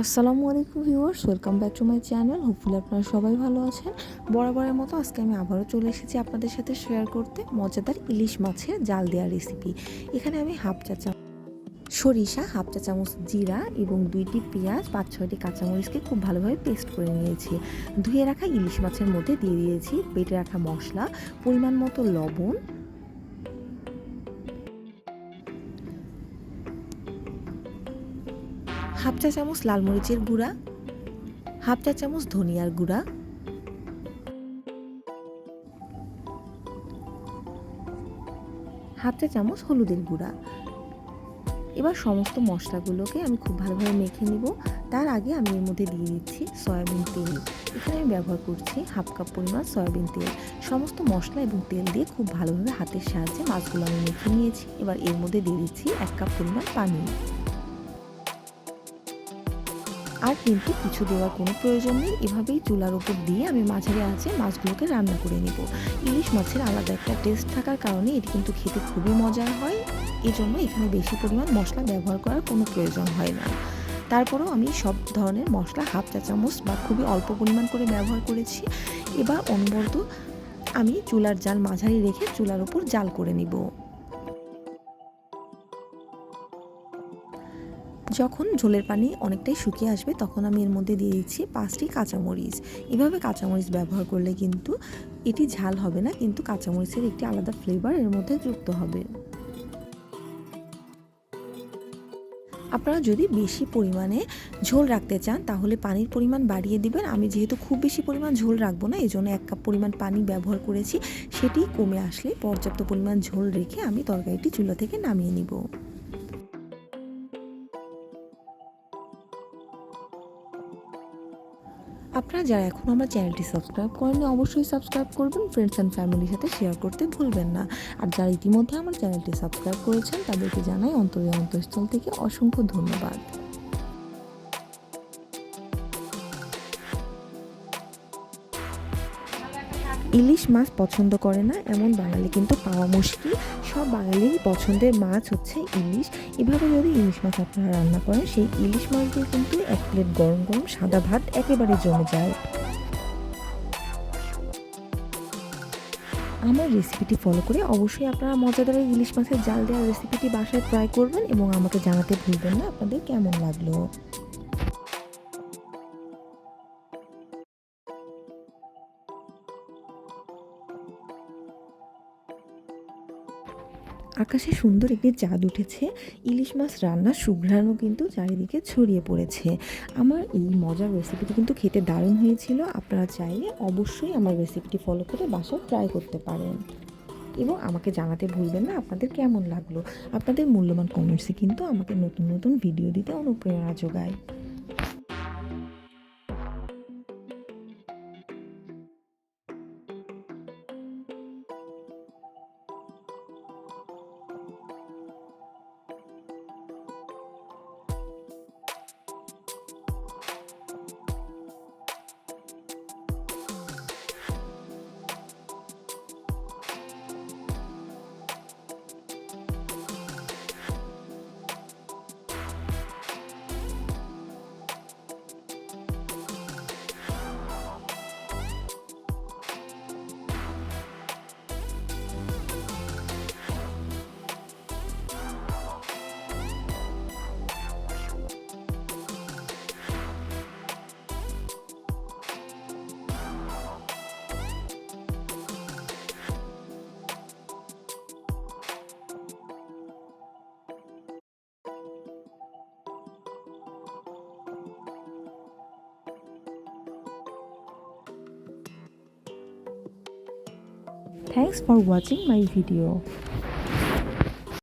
আসসালামু আলাইকুম viewers, welcome back to my channel. Hopefully আপনারা সবাই ভালো আছেন। বরাবরের মতো আজকে আমি আবারও চলে এসেছি আপনাদের সাথে শেয়ার করতে মজাদার ইলিশ মাছের জাল দেওয়া রেসিপি। এখানে আমি হাফ চা চামচ সরিষা, হাফ চা চামচ জিরা এবং 2টি পেঁয়াজ, 5-6টি কাঁচামরিচকে খুব ভালোভাবে পেস্ট করে নিয়েছি। ধুয়ে রাখা ইলিশ মাছের মধ্যে দিয়ে দিয়েছি বেটে রাখা মশলা, পরিমাণ মতো লবণ, হাফ চা চামচ লাল মরিচের গুঁড়া, হাফ চা চামচ ধনিয়ার গুঁড়া, হাফ চা চামচ হলুদের গুঁড়া। এবার সমস্ত মশলাগুলোকে আমি খুব ভালোভাবে মেখে নিব। তার আগে আমি এর মধ্যে দিয়ে দিচ্ছি সয়াবিন তেল। এখানে আমি ব্যবহার করছি হাফ কাপ পরিমাণ সয়াবিন তেল। সমস্ত মশলা এবং তেল দিয়ে খুব ভালোভাবে হাতের সাহায্যে মাছগুলো আমি মেখে নিয়েছি। এবার এর মধ্যে দিয়ে দিচ্ছি 1 কাপ পরিমাণ পানি। আর কিন্তু কিছু দেওয়ার কোনো প্রয়োজন নেই। এভাবেই চুলার উপর দিয়ে আমি মাঝারি আঁচে মাছগুলোকে রান্না করে নেব। ইলিশ মাছের আলাদা একটা টেস্ট থাকার কারণে এটি কিন্তু খেতে খুবই মজার হয়। এজন্য এখানে বেশি পরিমাণ মশলা ব্যবহার করার কোনো প্রয়োজন হয় না। তারপরেও আমি সব ধরনের মশলা হাফ চা চামচ বা খুবই অল্প পরিমাণ করে ব্যবহার করেছি। এবার অনবরত আমি চুলার জাল মাঝারি রেখে চুলার উপর জাল করে নিব। যখন ঝোলের পানি অনেকটাই শুকিয়ে আসবে তখন আমি এর মধ্যে দিয়ে দিচ্ছি 5টি কাঁচামরিচ। এভাবে কাঁচামরিচ ব্যবহার করলে কিন্তু এটি ঝাল হবে না, কিন্তু কাঁচামরিচের একটি আলাদা ফ্লেভার এর মধ্যে যুক্ত হবে। আপনারা যদি বেশি পরিমাণে ঝোল রাখতে চান তাহলে পানির পরিমাণ বাড়িয়ে দিবেন। আমি যেহেতু খুব বেশি পরিমাণ ঝোল রাখবো না, এজন্য 1 কাপ পরিমাণ পানি ব্যবহার করেছি। সেটি কমে আসলে পর্যাপ্ত পরিমাণ ঝোল রেখে আমি তরকারিটি চুলা থেকে নামিয়ে নিব। আপনারা যারা এখনও আমার চ্যানেলটি সাবস্ক্রাইব করেননি অবশ্যই সাবস্ক্রাইব করবেন, ফ্রেন্ডস অ্যান্ড ফ্যামিলির সাথে শেয়ার করতে ভুলবেন না। আর যারা ইতিমধ্যে আমার চ্যানেলটি সাবস্ক্রাইব করেছেন তাদেরকে জানাই অন্তঃস্থল থেকে অসংখ্য ধন্যবাদ। ইলিশ মাছ পছন্দ করে না এমন বাঙালি কিন্তু পাওয়া মুশকিল। সব বাঙালির পছন্দের মাছ হচ্ছে ইলিশ। এভাবে যদি ইলিশ মাছ আপনারা রান্না করেন সেই ইলিশ মাছ দিয়ে কিন্তু 1 প্লেট গরম গরম সাদা ভাত একেবারে জমে যায়। আমার রেসিপিটি ফলো করে অবশ্যই আপনারা মজাদার ইলিশ মাছের জাল দেওয়ার রেসিপিটি বাসায় ট্রাই করবেন এবং আমাকে জানাতে ভুলবেন না আপনাদের কেমন লাগলো। আকাশে সুন্দর একটি চাঁদ উঠেছে। ইলিশ মাছ রান্নার সুঘ্রাণও কিন্তু চারিদিকে ছড়িয়ে পড়েছে। আমার এই মজার রেসিপিটি কিন্তু খেতে দারুণ হয়েছিল। আপনারা চাইলে অবশ্যই আমার রেসিপিটি ফলো করে বাসায় ট্রাই করতে পারেন এবং আমাকে জানাতে ভুলবেন না আপনাদের কেমন লাগলো। আপনাদের মূল্যবান কমেন্টসে কিন্তু আমাকে নতুন নতুন ভিডিও দিতে অনুপ্রেরণা যোগায়। Thanks for watching my video.